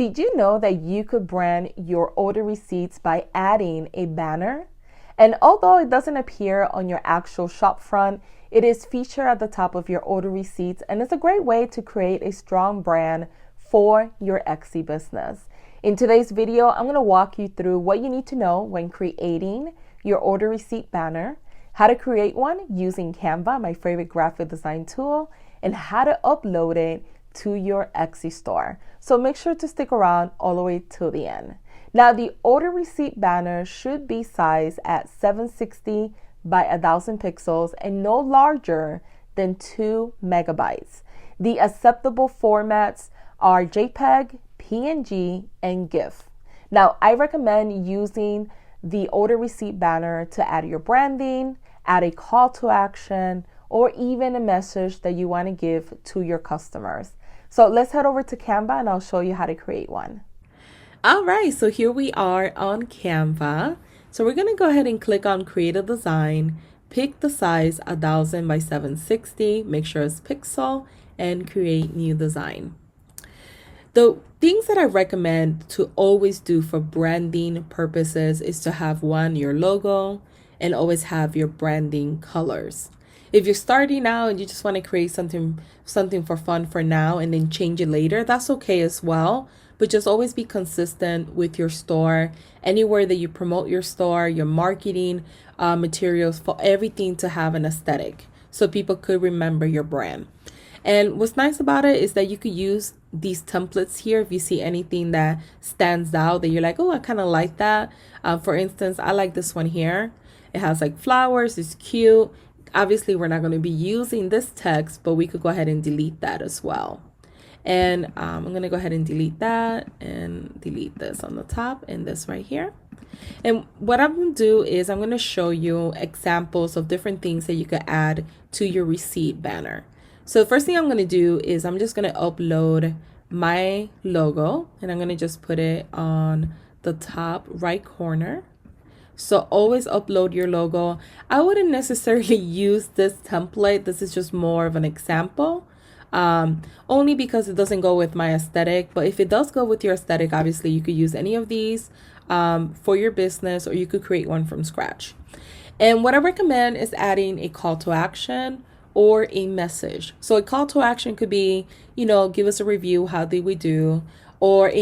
Did you know that you could brand your order receipts by adding a banner? And although it doesn't appear on your actual shop front, it is featured at the top of your order receipts, and it's a great way to create a strong brand for your Etsy business. In today's video, I'm going to walk you through what you need to know when creating your order receipt banner, how to create one using Canva, my favorite graphic design tool, and how to upload it to your Etsy store. So make sure to stick around all the way till the end. Now, the order receipt banner should be sized at 760 by 1000 pixels and no larger than 2 megabytes. The acceptable formats are JPEG, PNG, and GIF. Now, I recommend using the order receipt banner to add your branding, add a call to action, or even a message that you want to give to your customers. So let's head over to Canva and I'll show you how to create one. All right, so here we are on Canva. So we're going to go ahead and click on Create a Design, pick the size 1000 by 760, make sure it's pixel, and create new design. The things that I recommend to always do for branding purposes is to have your logo, and always have your branding colors. If you're starting out and you just want to create something for fun for now and then change it later, that's okay as well. But just always be consistent with your store, anywhere that you promote your store, your marketing materials, for everything to have an aesthetic so people could remember your brand. And what's nice about it is that you could use these templates here if you see anything that stands out that you're like, oh, I kind of like that. For instance, I like this one here. It has like flowers, it's cute. Obviously, we're not going to be using this text, but we could go ahead and delete that as well. And I'm going to go ahead and delete that and delete this on the top and this right here. And what I'm going to do is I'm going to show you examples of different things that you could add to your receipt banner. So the first thing I'm going to do is I'm just going to upload my logo, and I'm going to just put it on the top right corner. So always upload your logo. I wouldn't necessarily use this template. This is just more of an example, only because it doesn't go with my aesthetic. But if it does go with your aesthetic, obviously you could use any of these for your business, or you could create one from scratch. And what I recommend is adding a call to action or a message. So a call to action could be, give us a review. How did we do? Or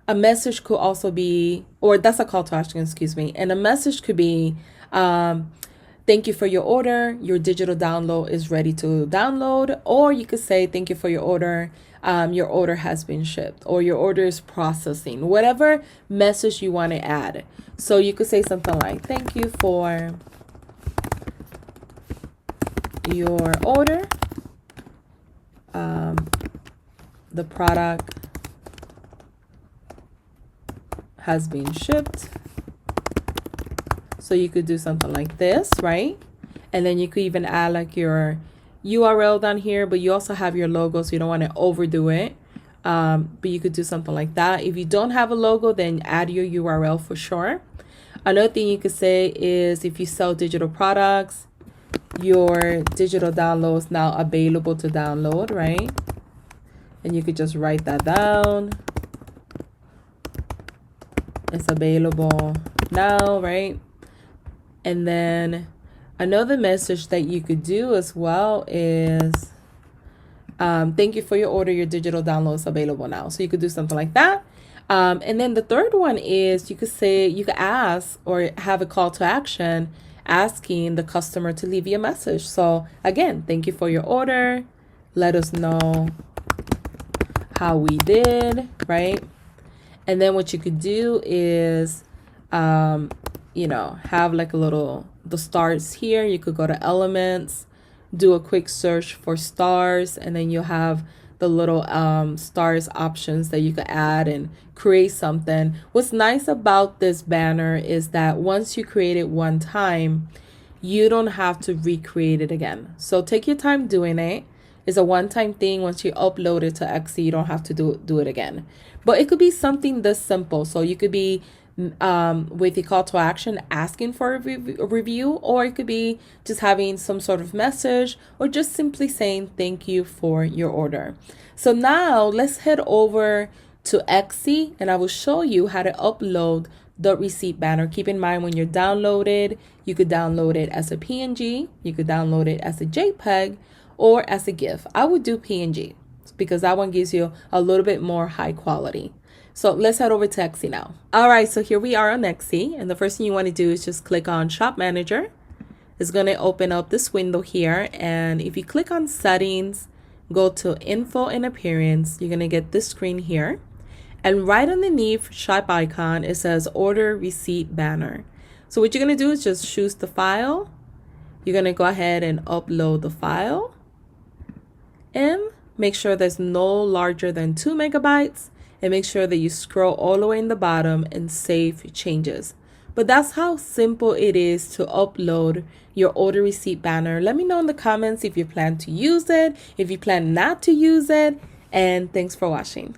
a message could also be, or that's a call to action, excuse me. And a message could be, thank you for your order. Your digital download is ready to download. Or you could say, thank you for your order. Your order has been shipped, or your order is processing, whatever message you want to add. So you could say something like, thank you for your order. The product has been shipped. So you could do something like this, right? And then you could even add like your URL down here, but you also have your logo, so you don't want to overdo it. But you could do something like that. If you don't have a logo, then add your URL for sure. Another thing you could say is, if you sell digital products, your digital download is now available to download, right? And you could just write that down. It's available now, right? And then another message that you could do as well is, thank you for your order. Your digital download is available now. So you could do something like that. And then the third one is, you could ask or have a call to action asking the customer to leave you a message. So again, thank you for your order. Let us know how we did, right? And then what you could do is, have like the stars here. You could go to elements, do a quick search for stars, and then you'll have the little stars options that you could add and create something. What's nice about this banner is that once you create it one time, you don't have to recreate it again. So take your time doing it. It's a one-time thing. Once you upload it to Etsy, you don't have to do it again. But it could be something this simple. So you could be with a call to action asking for a review, or it could be just having some sort of message, or just simply saying thank you for your order. So now let's head over to Etsy, and I will show you how to upload the receipt banner. Keep in mind, when you're downloaded, you could download it as a PNG, you could download it as a JPEG, or as a GIF. I would do PNG because that one gives you a little bit more high quality. So let's head over to Etsy now. All right, so here we are on Etsy, and the first thing you want to do is just click on Shop Manager. It's going to open up this window here, and if you click on Settings, go to Info and Appearance, you're going to get this screen here. And right underneath shop icon, it says Order Receipt Banner. So what you're going to do is just choose the file. You're going to go ahead and upload the file. And make sure there's no larger than 2 megabytes. And make sure that you scroll all the way in the bottom and save changes. But that's how simple it is to upload your order receipt banner. Let me know in the comments if you plan to use it, if you plan not to use it. And thanks for watching.